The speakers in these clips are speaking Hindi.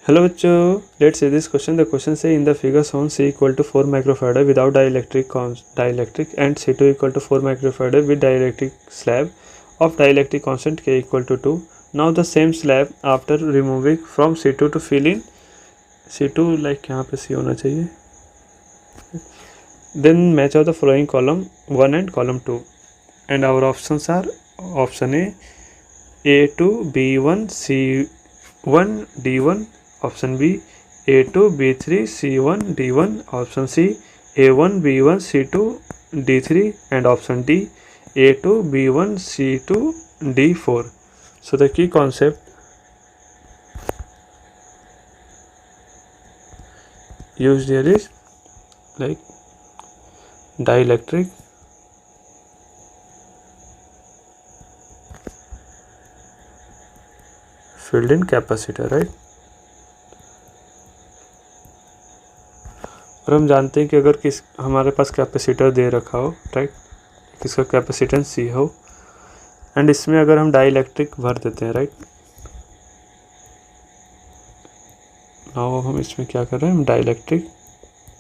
Hello बच्चों, let's see this question. The question say in the figure shown C equal to 4 microfarad without dielectric and C2 equal to 4 microfarad with dielectric slab of dielectric constant K equal to 2. Now the same slab after removing from C2 to fill in C2 like यहाँ पे C होना चाहिए. Then match out the following column 1 and column 2 and our options are option A A2 B1 C1 D1, option B A2 B3 C1 D1, option C A1 B1 C2 D3 and option D A2 B1 C2 D4. So the key concept used here is like dielectric filled in capacitor, right? और हम जानते हैं कि अगर हमारे पास कैपेसिटर दे रखा हो, राइट, किसका कैपेसिटेंस सी हो एंड इसमें अगर हम डाइलेक्ट्रिक भर देते हैं, राइट, नाउ हम इसमें क्या कर रहे हैं, हम डाइलेक्ट्रिक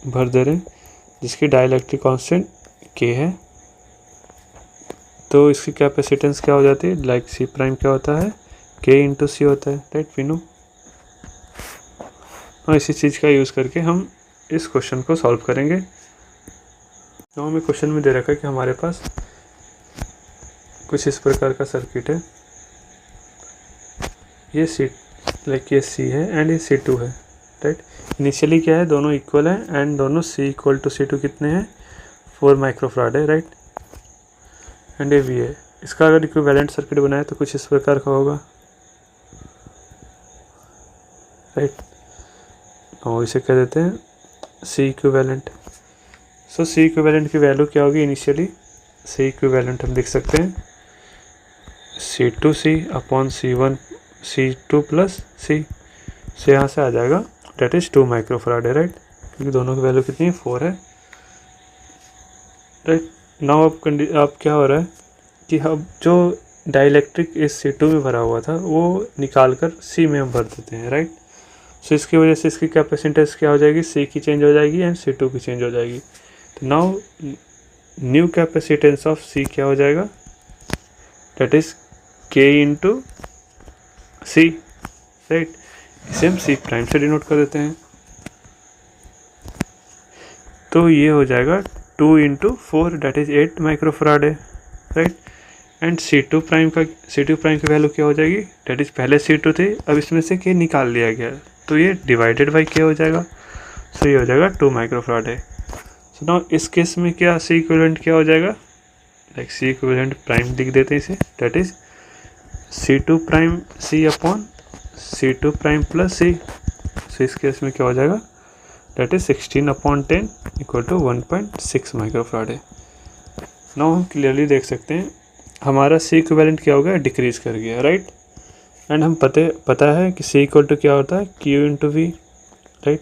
भर दे रहे हैं जिसकी डाइलेक्ट्रिक कांस्टेंट के है, तो इसकी कैपेसिटेंस क्या हो जाती है, लाइक सी प्राइम क्या होता है, के इंटू सी होता है, राइट, वी नो. और इसी चीज़ का यूज़ करके हम इस क्वेश्चन को सॉल्व करेंगे. तो हमें क्वेश्चन में दे रखा है कि हमारे पास कुछ इस प्रकार का सर्किट है, ये सी लाइक ये सी है एंड ये C2 है, राइट. इनिशियली क्या है, दोनों इक्वल है एंड दोनों C इक्वल टू C2 कितने हैं, 4 माइक्रोफराड है, राइट, एंड ये भी है. इसका अगर इक्विवेलेंट सर्किट बनाए तो कुछ इस प्रकार का होगा, राइट. और इसे कह देते हैं C इक्विवेलेंट. सो C इक्विवेलेंट की वैल्यू क्या होगी, इनिशियली C इक्विवेलेंट हम लिख सकते हैं C2C upon C1 C2 plus C. से यहाँ से आ जाएगा डेट इज 2 माइक्रोफराड है, राइट, क्योंकि दोनों की वैल्यू कितनी है, 4 है, राइट. नाउ अब क्या हो रहा है कि अब जो डाइलेक्ट्रिक इस C2 में भरा हुआ था वो निकाल कर C में हम भर देते हैं, राइट. सो इसकी वजह से इसकी कैपेसिटेंस क्या हो जाएगी, C की चेंज हो जाएगी एंड C2 की चेंज हो जाएगी. तो now new capacitance of C क्या हो जाएगा, that is K into C, right. इसे हम C प्राइम से डिनोट कर देते हैं, तो ये हो जाएगा 2 इंटू 4 डेट इज 8 माइक्रोफराड है, राइट. एंड C2 प्राइम की वैल्यू क्या हो जाएगी, डेट इज पहले C2 थी, अब इसमें से K निकाल लिया गया, तो ये डिवाइडेड बाई K हो जाएगा. सो ये हो जाएगा 2 माइक्रोफराड है. सो नाउ इस केस में क्या C इक्विवेलेंट क्या हो जाएगा, लाइक C इक्विवेलेंट प्राइम लिख देते हैं इसे, that is C2 prime C upon C2 prime plus C. So इस केस में क्या हो जाएगा, that is 16 upon 10 equal to 1.6 microfarad है. नाउ हम क्लियरली देख सकते हैं हमारा C इक्विवेलेंट क्या हो गया, डिक्रीज कर गया, राइट. एंड हम पता है कि C इक्वल टू क्या होता है, Q into V, right,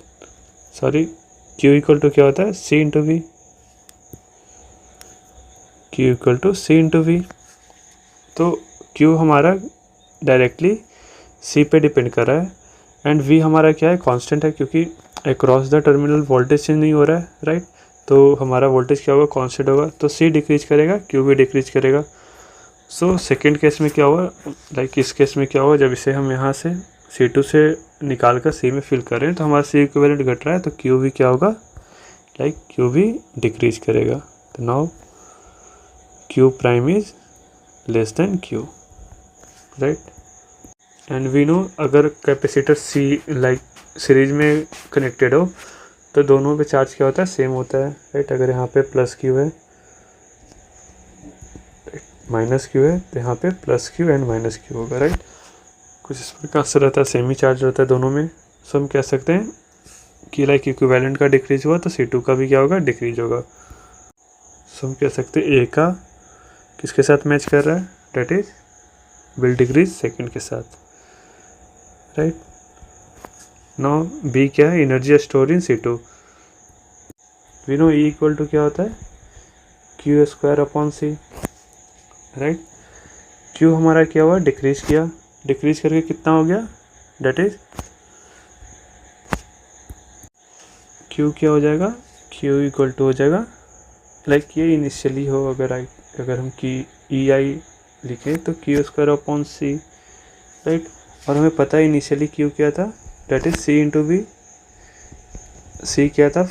sorry Q equal to क्या होता है, C into V, Q equal to C into V. तो Q हमारा डायरेक्टली C पे डिपेंड कर रहा है एंड V हमारा क्या है, कांस्टेंट है, क्योंकि across the terminal voltage change नहीं हो रहा है, राइट. तो हमारा वोल्टेज क्या होगा, कांस्टेंट होगा, तो C डिक्रीज करेगा, Q भी डिक्रीज करेगा. सो सेकेंड केस में क्या हुआ, लाइक इस केस में क्या हुआ, जब इसे हम यहाँ से C2 से निकाल कर C में फिल कर रहे हैं तो हमारा C इक्विवेलेंट घट रहा है, तो Q भी क्या होगा, लाइक Q भी डिक्रीज करेगा. तो now Q prime is less than Q, right. And we know अगर कैपेसिटर C लाइक सीरीज में कनेक्टेड हो तो दोनों पे चार्ज क्या होता है, सेम होता है, राइट. अगर यहाँ पे प्लस Q है, माइनस Q है, तो यहाँ पे plus Q and minus Q होगा, राइट. कुछ इस प्रकार से रहता है, सेम ही चार्ज रहता है दोनों में. सो हम कह सकते हैं कि लाइक इक्विवेलेंट का डिक्रीज हुआ तो C2 का भी क्या होगा, डिक्रीज होगा. सो हम कह सकते हैं A का किसके साथ मैच कर रहा है, that is will decrease second के साथ, राइट. नाउ B क्या है, energy store in C2. We know E equal to क्या होता है, Q square upon C, right. Q हमारा क्या हुआ, डिक्रीज किया, डिक्रीज करके कितना हो गया, डेट इज Q क्या हो जाएगा, Q इक्वल टू हो जाएगा लाइक ये इनिशियली हो, अगर हम की EI लिखें तो Q square upon C, right. और हमें पता है इनिशियली Q क्या था, that is C into V। C क्या था,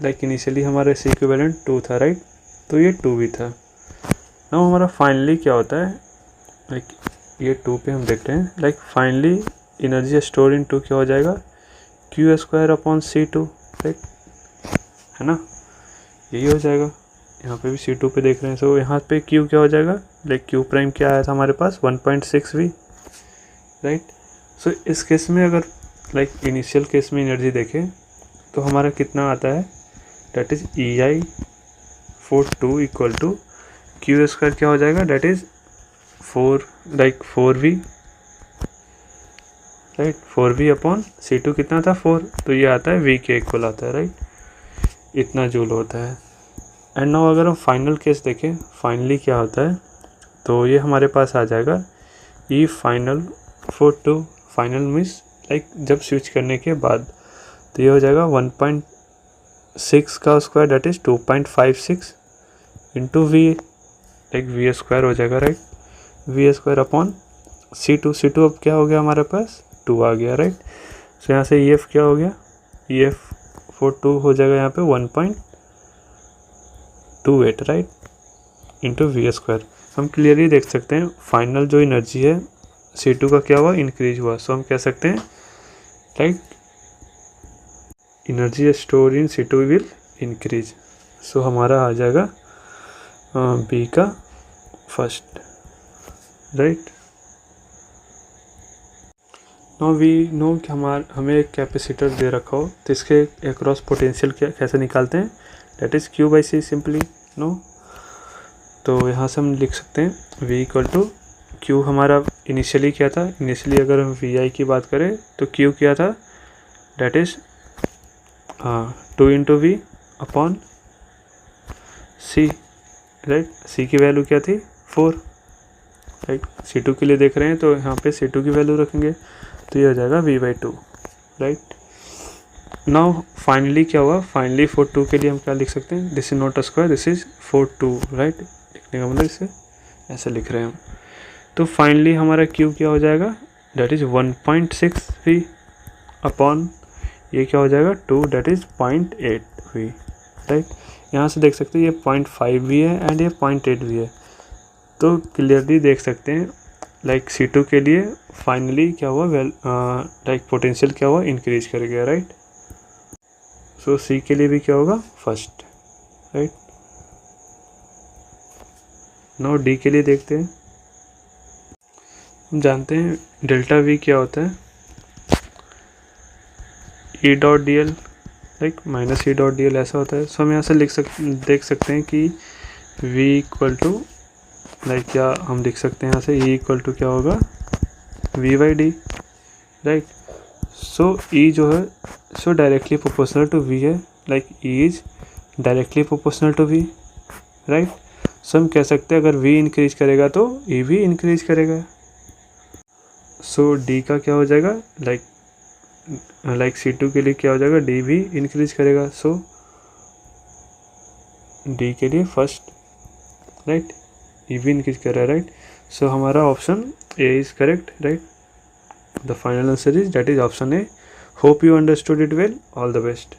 लाइक इनिशियली हमारा C इक्विवेलेंट 2 था, राइट। तो ये 2 भी था। ना हमारा फाइनली क्या होता है, लाइक ये 2 पे हम देख रहे हैं, लाइक फाइनली एनर्जी स्टोर इन 2 क्या हो जाएगा, Q square upon C2, right, है ना, यही हो जाएगा। यहाँ पे भी C2 पे देख रहे हैं, सो यहाँ पे Q क्या हो जाएगा, लाइक Q प्राइम क्या आया था हमारे पास 1.6V, राइट। सो इस केस में अगर लाइक इनिशियल केस में एनर्जी देखें तो हमारा कितना आता है, that is EI for 2 equal to Q square क्या हो जाएगा, that is 4V, right, 4V upon C2 कितना था 4, तो ये आता है V के इक्वल आता है, राइट, इतना जूल होता है। एंड नाउ अगर हम फाइनल केस देखें, फाइनली क्या होता है, तो ये हमारे पास आ जाएगा E final for 2, final means like जब स्विच करने के बाद, तो ये हो जाएगा 1.6 का square that is 2.56 into V, like V square हो जाएगा, right, V square upon C2 अब क्या हो गया हमारे पास 2 आ गया, राइट। सो यहाँ से EF क्या हो गया, EF फॉर 2 हो जाएगा यहाँ पे 1.28, राइट, इंटू V स्क्वायर। हम क्लियरली देख सकते हैं फाइनल जो एनर्जी है C2 का क्या हुआ, इंक्रीज हुआ। सो हम कह सकते हैं like energy store in C2 will increase. So हमारा आ जाएगा B का first, right. Now we know कि हमें एक कैपेसिटर दे रखा हो तो इसके एक्रॉस पोटेंशियल कैसे निकालते हैं, that is Q/C simply, no. तो यहाँ से हम लिख सकते हैं V इक्वल टू Q, हमारा इनिशियली क्या था, इनिशियली अगर हम VI की बात करें तो Q क्या था, that is 2 into V upon C, right. C की वैल्यू क्या थी 4, राइट। C2 के लिए देख रहे हैं तो यहाँ पे C2 की वैल्यू रखेंगे तो ये हो जाएगा V/2, राइट। नाउ फाइनली क्या हुआ, फाइनली फॉर 2 के लिए हम क्या लिख सकते हैं, this is not a square, this is for 2, right. लिखने का मतलब इसे ऐसे लिख रहे हैं हम। तो फाइनली हमारा Q क्या हो जाएगा, डेट इज 1.6V अपॉन ये क्या हो जाएगा 2, डेट इज 0.8V, राइट। यहाँ से देख सकते हैं ये 0.5V है एंड ये 0.8V है, तो क्लियरली देख सकते हैं लाइक C2 के लिए फाइनली क्या हुआ, लाइक पोटेंशियल क्या हुआ, इंक्रीज कर गया, राइट। सो C के लिए भी क्या होगा फर्स्ट, राइट। नाउ D के लिए देखते हैं। हम जानते हैं डेल्टा V क्या होता है, E.dl, लाइक माइनस E.dl ऐसा होता है। सो हम यहाँ से देख सकते हैं कि V इक्वल टू लाइक क्या हम लिख सकते हैं यहाँ से, E इक्वल टू क्या होगा V/D, राइट। सो E जो है so directly proportional to V है, like E is directly proportional to V, right. So हम कह सकते हैं अगर V इंक्रीज करेगा तो E भी इंक्रीज करेगा। सो D का क्या हो जाएगा, लाइक C2 के लिए क्या हो जाएगा, D भी इंक्रीज करेगा। सो D के लिए फर्स्ट, राइट, E भी इंक्रीज कर रहा है, राइट। सो हमारा option A is correct, right. The final answer is, that is option A. Hope you understood it well. All the best.